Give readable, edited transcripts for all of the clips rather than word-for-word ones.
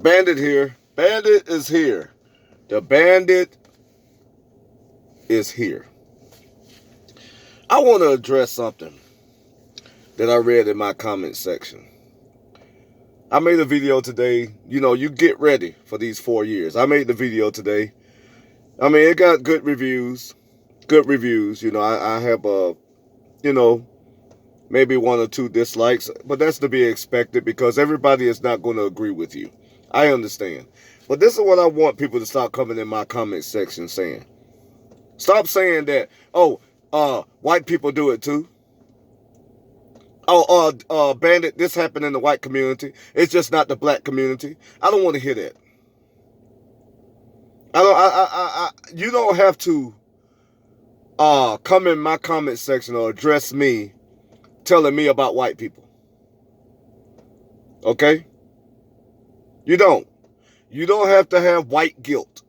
Bandit here. Bandit is here. The bandit is here. I want to address something that I read in my comment section. I made a video today. You know, you get ready for these 4 years. I made the video today. I mean, it got good reviews. Good reviews. You know, I have maybe 1 or 2 dislikes, but that's to be expected because everybody is not going to agree with you. I understand. But this is what I want people to stop coming in my comment section saying. Stop saying that, white people do it too. Bandit, this happened in the white community. It's just not the black community. I don't want to hear that. You don't have to come in my comment section or address me telling me about white people. Okay? You don't. You don't have to have white guilt.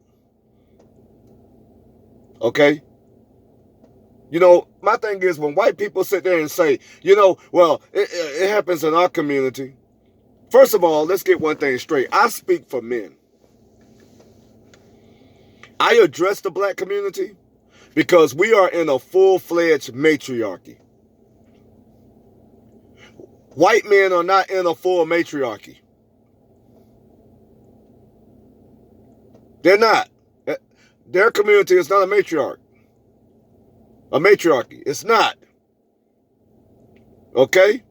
Okay? You know, my thing is when white people sit there and say, it happens in our community. First of all, let's get one thing straight. I speak for men. I address the black community because we are in a full-fledged matriarchy. White men are not in a full matriarchy. They're not. Their community is not a matriarch. A matriarchy. It's not. Okay?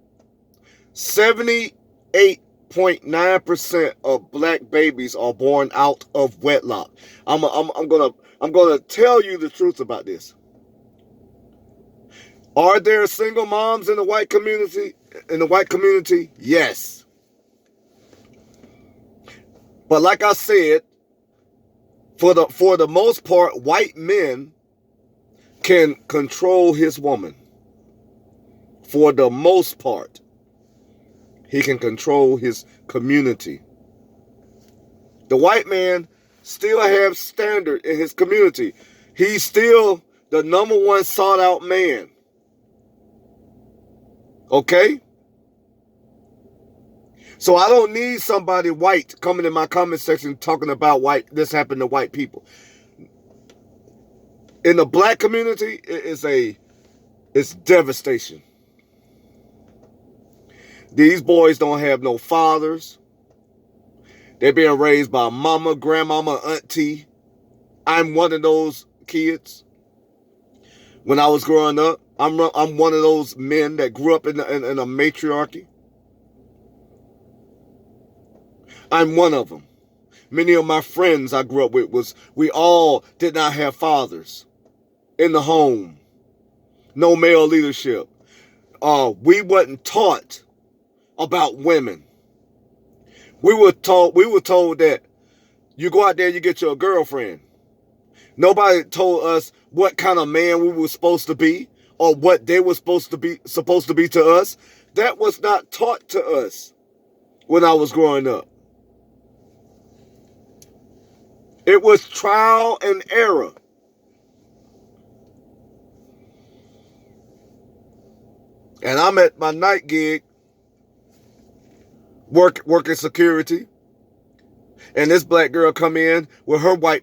78.9% of black babies are born out of wedlock. I'm gonna tell you the truth about this. Are there single moms in the white community? Yes. But like I said, for the most part, white men can control his woman. For the most part, he can control his community. The white man still has standard in his community. He's still the number 1 sought out man. Okay? So I don't need somebody white coming in my comment section talking about this happened to white people. In the black community, it's devastation. These boys don't have no fathers. They're being raised by mama, grandmama, auntie. I'm one of those kids. When I was growing up, I'm one of those men that grew up in a matriarchy. I'm one of them. Many of my friends I grew up with we all did not have fathers in the home. No male leadership. We wasn't taught about women. We were told that you go out there, you get your girlfriend. Nobody told us what kind of man we were supposed to be or what they were supposed to be to us. That was not taught to us when I was growing up. It was trial and error. And I'm at my night gig, working security. And this black girl come in with her white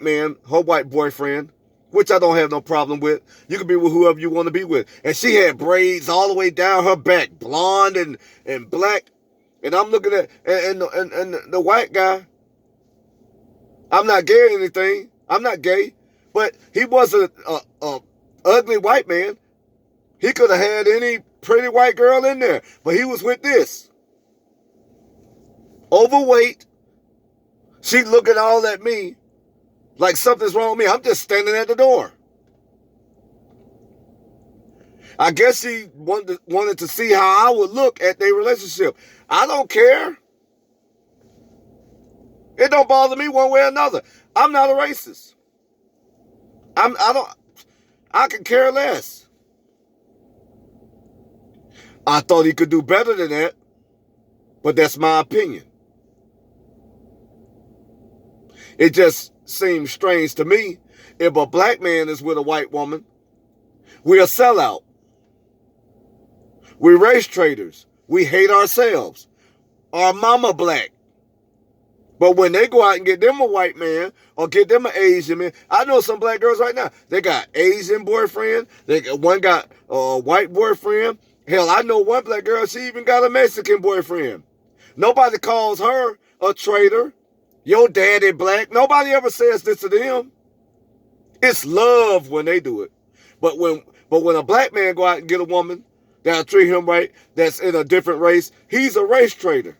boyfriend, which I don't have no problem with. You can be with whoever you want to be with. And she had braids all the way down her back, blonde and black. And I'm looking at, and the white guy, I'm not gay or anything. I'm not gay. But he wasn't a ugly white man. He could have had any pretty white girl in there. But he was with this. Overweight. She looking all at me like something's wrong with me. I'm just standing at the door. I guess she wanted to see how I would look at their relationship. I don't care. It don't bother me one way or another. I'm not a racist. I can care less. I thought he could do better than that, but that's my opinion. It just seems strange to me. If a black man is with a white woman, we're a sellout. We're race traders. We hate ourselves. Our mama black. But when they go out and get them a white man or get them an Asian man, I know some black girls right now, they got Asian boyfriend, one got a white boyfriend. Hell, I know one black girl, she even got a Mexican boyfriend. Nobody calls her a traitor. Your daddy black. Nobody ever says this to them. It's love when they do it. But when a black man go out and get a woman that'll treat him right, that's in a different race, he's a race traitor.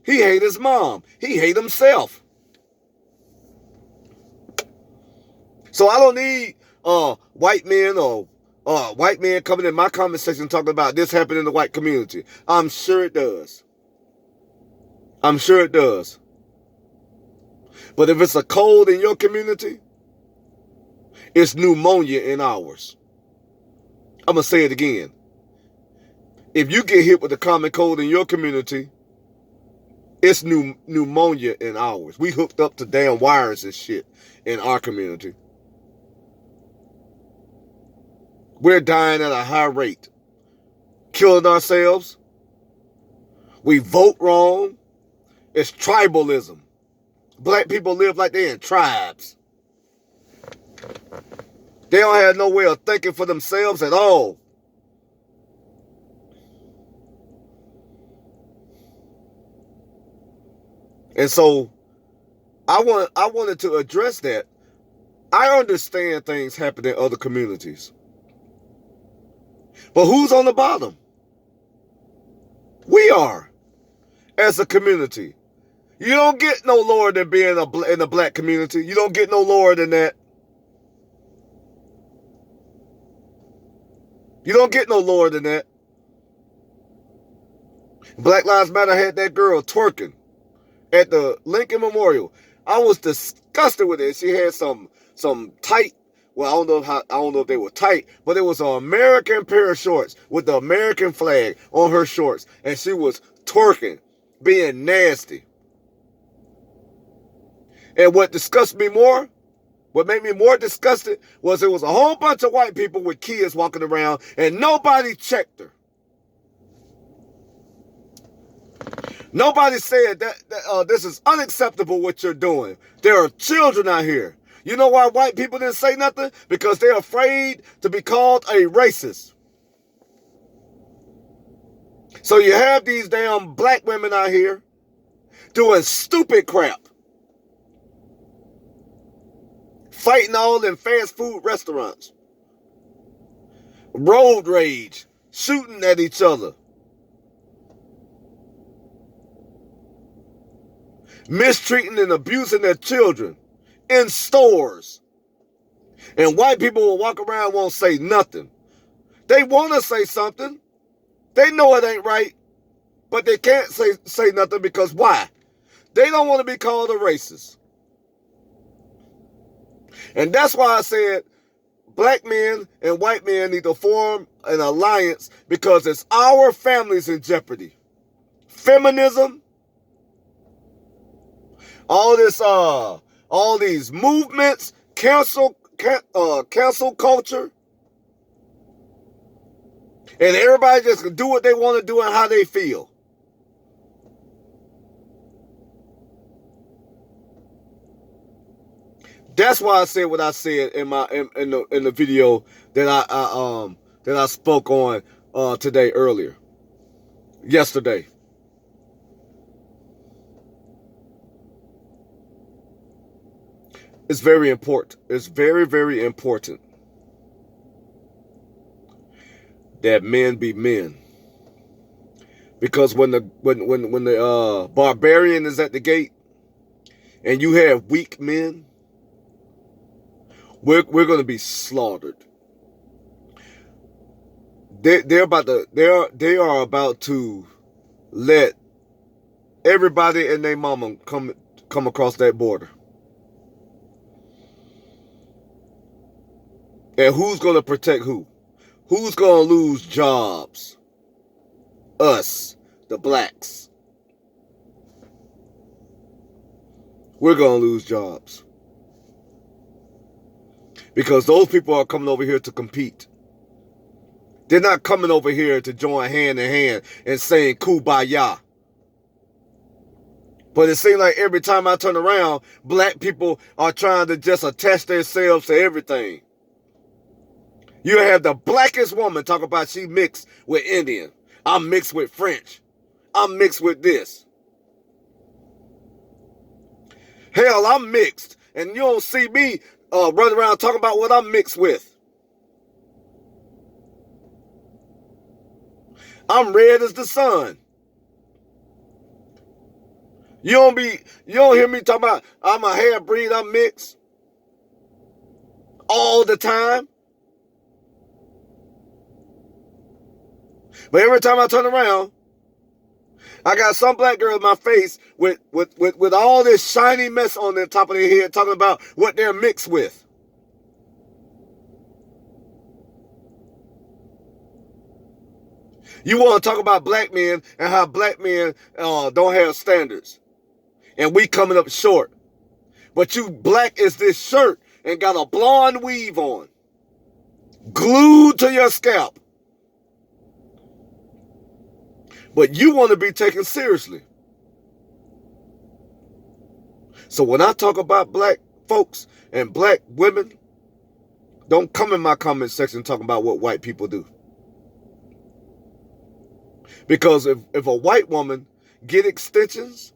He hate his mom. He hate himself. So I don't need white men or white men coming in my comment section talking about this happened in the white community. I'm sure it does. I'm sure it does. But if it's a cold in your community, it's pneumonia in ours. I'm going to say it again. If you get hit with a common cold in your community, it's pneumonia in ours. We hooked up to damn wires and shit in our community. We're dying at a high rate. Killing ourselves. We vote wrong. It's tribalism. Black people live like they're in tribes. They don't have no way of thinking for themselves at all. And so I wanted to address that. I understand things happen in other communities. But who's on the bottom? We are, as a community. You don't get no lower than being in the black community. You don't get no lower than that. You don't get no lower than that. Black Lives Matter had that girl twerking at the Lincoln Memorial. I was disgusted with it. She had some tight, well, I don't know if they were tight, but it was an American pair of shorts with the American flag on her shorts, and she was twerking, being nasty. And what disgusted me more, what made me more disgusted, was it was a whole bunch of white people with kids walking around, and nobody checked her. Nobody said that this is unacceptable what you're doing. There are children out here. You know why white people didn't say nothing? Because they're afraid to be called a racist. So you have these damn black women out here doing stupid crap. Fighting all in fast food restaurants. Road rage. Shooting at each other. Mistreating and abusing their children in stores. And white people will walk around and won't say nothing. They want to say something. They know it ain't right. But they can't say nothing because why? They don't want to be called a racist. And that's why I said black men and white men need to form an alliance because it's our families in jeopardy. Feminism, all these movements, cancel culture, and everybody just can do what they want to do and how they feel. That's why I said what I said in the video that I spoke on yesterday. It's very important. It's very, very important that men be men. Because when the barbarian is at the gate and you have weak men, we're going to be slaughtered. They are about to let everybody and their mama come across that border. And who's going to protect who? Who's going to lose jobs? Us, the blacks. We're going to lose jobs. Because those people are coming over here to compete. They're not coming over here to join hand in hand and saying kumbaya. But it seems like every time I turn around, black people are trying to just attach themselves to everything. You have the blackest woman talk about she mixed with Indian. I'm mixed with French. I'm mixed with this. Hell, I'm mixed. And you don't see me running around talking about what I'm mixed with. I'm red as the sun. You don't hear me talking about I'm a half breed, I'm mixed. All the time. But every time I turn around, I got some black girl in my face with all this shiny mess on the top of their head talking about what they're mixed with. You want to talk about black men and how black men don't have standards. And we coming up short. But you black as this shirt and got a blonde weave on. Glued to your scalp. But you want to be taken seriously. So when I talk about black folks and black women, don't come in my comment section talking about what white people do. Because if a white woman get extensions,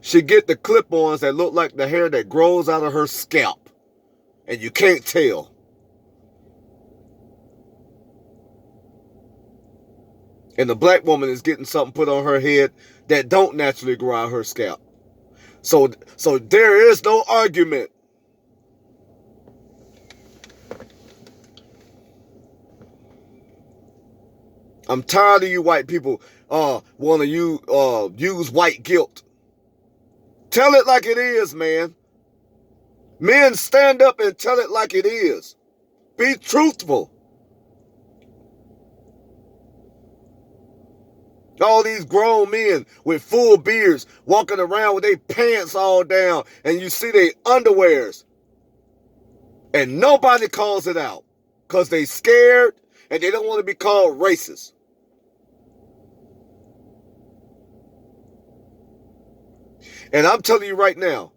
she get the clip-ons that look like the hair that grows out of her scalp. And you can't tell. And the black woman is getting something put on her head that don't naturally grow out her scalp. So there is no argument. I'm tired of you white people want to use white guilt. Tell it like it is, man. Men, stand up and tell it like it is. Be truthful. All these grown men with full beards walking around with their pants all down and you see their underwears. And nobody calls it out because they scared and they don't want to be called racist. And I'm telling you right now,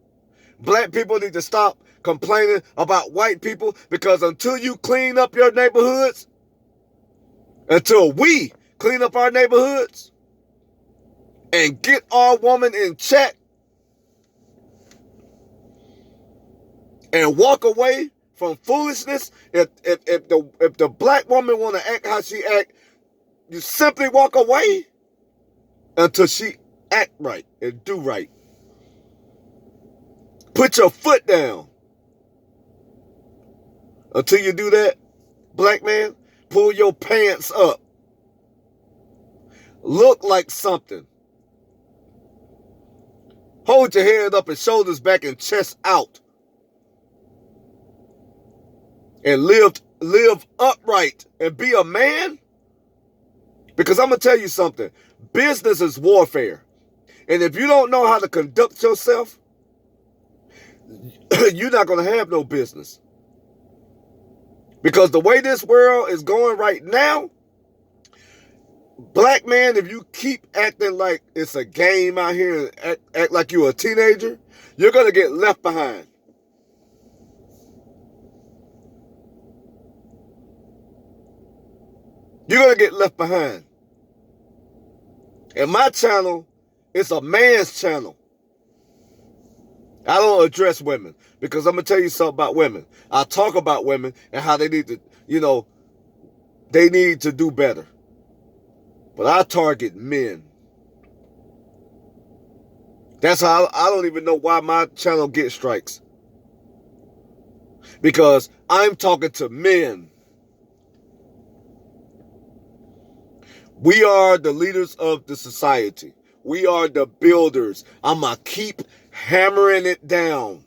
black people need to stop complaining about white people because until you clean up your neighborhoods, until we clean up our neighborhoods and get our woman in check and walk away from foolishness, if the black woman want to act how she act, you simply walk away until she act right and do right. Put your foot down. Until you do that, black man, pull your pants up. Look like something. Hold your head up and shoulders back and chest out. And live upright and be a man. Because I'm going to tell you something. Business is warfare. And if you don't know how to conduct yourself, you're not going to have no business. Because the way this world is going right now, black man, if you keep acting like it's a game out here and act like you're a teenager, you're going to get left behind. You're going to get left behind. And my channel is a man's channel. I don't address women because I'm going to tell you something about women. I talk about women and how they need to, they need to do better. But I target men. That's how I don't even know why my channel gets strikes. Because I'm talking to men. We are the leaders of the society. We are the builders. I'm going to keep hammering it down.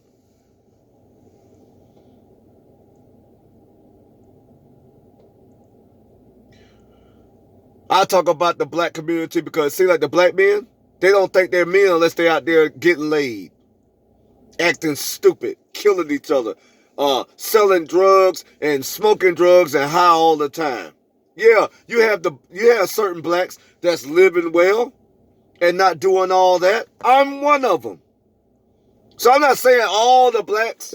I talk about the black community because it seems like the black men, they don't think they're men unless they're out there getting laid, acting stupid, killing each other, selling drugs and smoking drugs and high all the time. Yeah, you have certain blacks that's living well and not doing all that. I'm one of them. So I'm not saying all the blacks,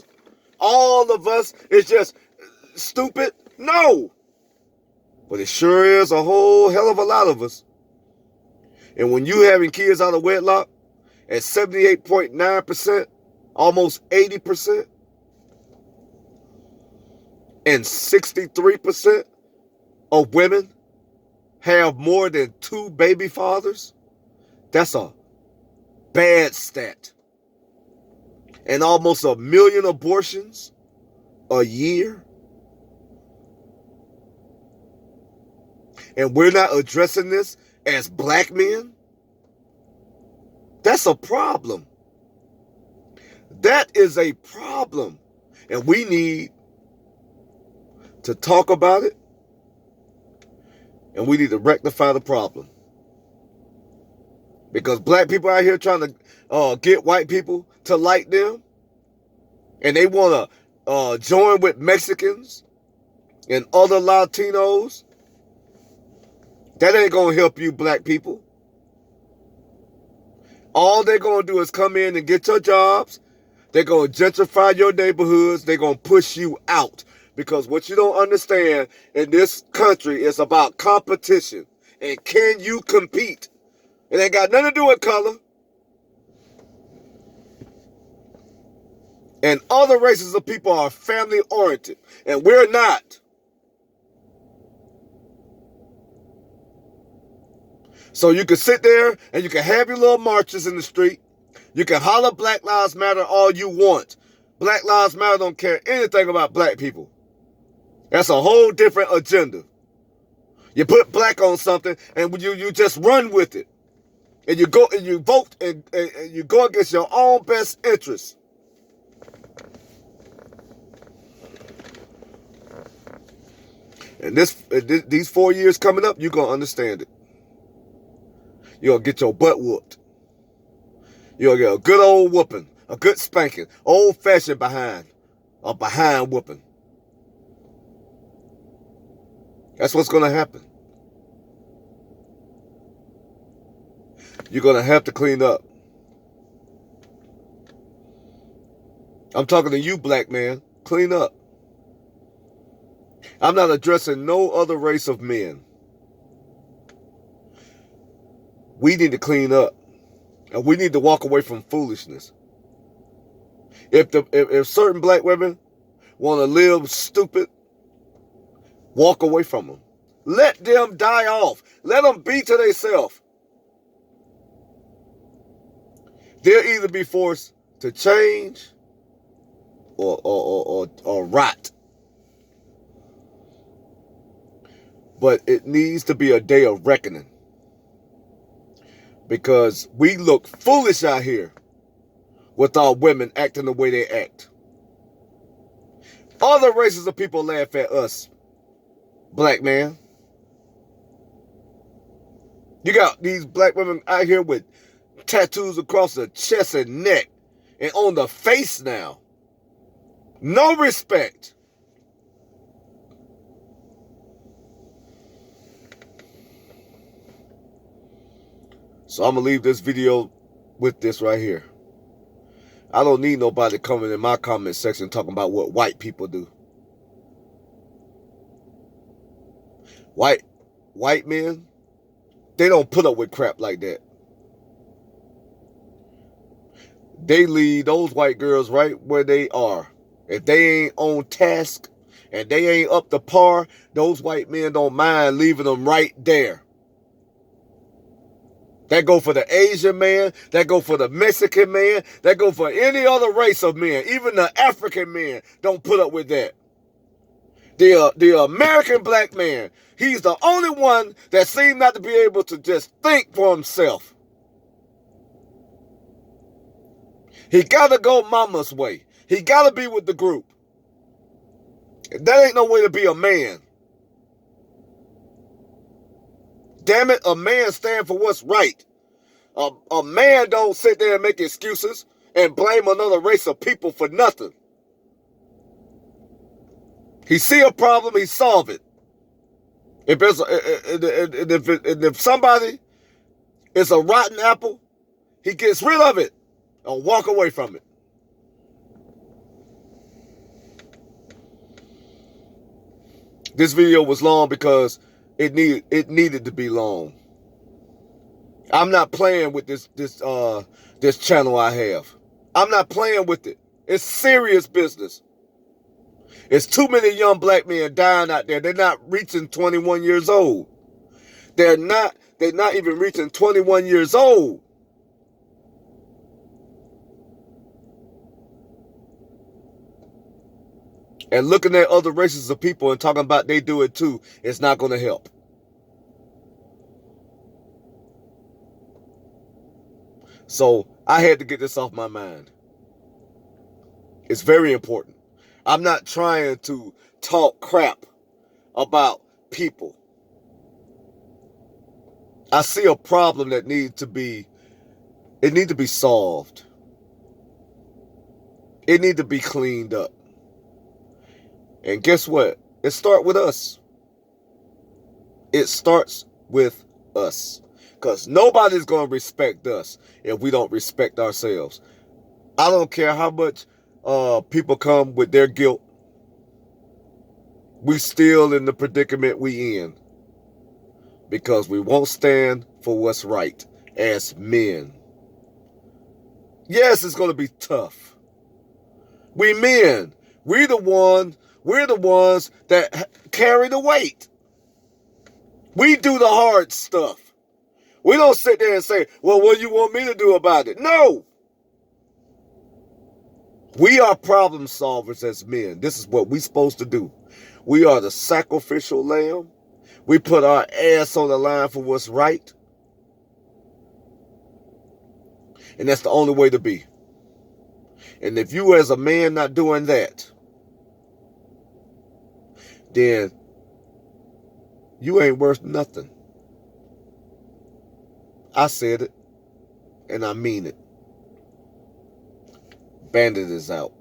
all of us is just stupid. No. But it sure is a whole hell of a lot of us. And when you having kids out of wedlock at 78.9%, almost 80%, and 63% of women have more than 2 baby fathers, that's a bad stat. And almost 1 million abortions a year. And we're not addressing this as black men. That's a problem. That is a problem. And we need to talk about it. And we need to rectify the problem. Because black people out here trying to get white people to like them. And they want to join with Mexicans and other Latinos. That ain't going to help you black people. All they're going to do is come in and get your jobs. They're going to gentrify your neighborhoods. They're going to push you out. Because what you don't understand in this country is about competition. And can you compete? It ain't got nothing to do with color. And other races of people are family oriented. And we're not. So you can sit there and you can have your little marches in the street. You can holler Black Lives Matter all you want. Black Lives Matter don't care anything about black people. That's a whole different agenda. You put black on something and you just run with it. And you go and you vote and you go against your own best interests. And these 4 years coming up, you're going to understand it. You're going to get your butt whooped. You're going to get a good old whooping, a good spanking, old-fashioned behind whooping. That's what's going to happen. You're going to have to clean up. I'm talking to you, black man. Clean up. I'm not addressing no other race of men. We need to clean up. And we need to walk away from foolishness. If certain black women want to live stupid, walk away from them. Let them die off. Let them be to themselves. They'll either be forced to change or rot. But it needs to be a day of reckoning. Because we look foolish out here with our women acting the way they act. Other races of people laugh at us, black man. You got these black women out here with tattoos across the chest and neck and on the face now. No respect. So I'm going to leave this video with this right here. I don't need nobody coming in my comment section talking about what white people do. White men, they don't put up with crap like that. They leave those white girls right where they are. If they ain't on task and they ain't up to par, those white men don't mind leaving them right there. That go for the Asian man. That go for the Mexican man. That go for any other race of men. Even the African men don't put up with that. The American black man, he's the only one that seems not to be able to just think for himself. He got to go mama's way. He got to be with the group. That ain't no way to be a man. Damn it, a man stand for what's right. A man don't sit there and make excuses and blame another race of people for nothing. He see a problem, he solve it. If somebody it's a rotten apple, he gets rid of it and walk away from it. This video was long because it needed to be long. I'm not playing with this channel I have. I'm not playing with it. It's serious business. It's too many young black men dying out there. They're not reaching 21 years old. They're not even reaching 21 years old. And looking at other races of people and talking about they do it too, it's not going to help. So I had to get this off my mind. It's very important. I'm not trying to talk crap about people. I see a problem that needs to be solved. It needs to be cleaned up. And guess what? It starts with us. It starts with us. Because nobody's going to respect us if we don't respect ourselves. I don't care how much people come with their guilt. We still in the predicament we in. Because we won't stand for what's right as men. Yes, it's going to be tough. We men. We're the ones that carry the weight. We do the hard stuff. We don't sit there and say, well, what do you want me to do about it? No. We are problem solvers as men. This is what we're supposed to do. We are the sacrificial lamb. We put our ass on the line for what's right. And that's the only way to be. And if you as a man not doing that, then you ain't worth nothing. I said it, and I mean it. Bandit is out.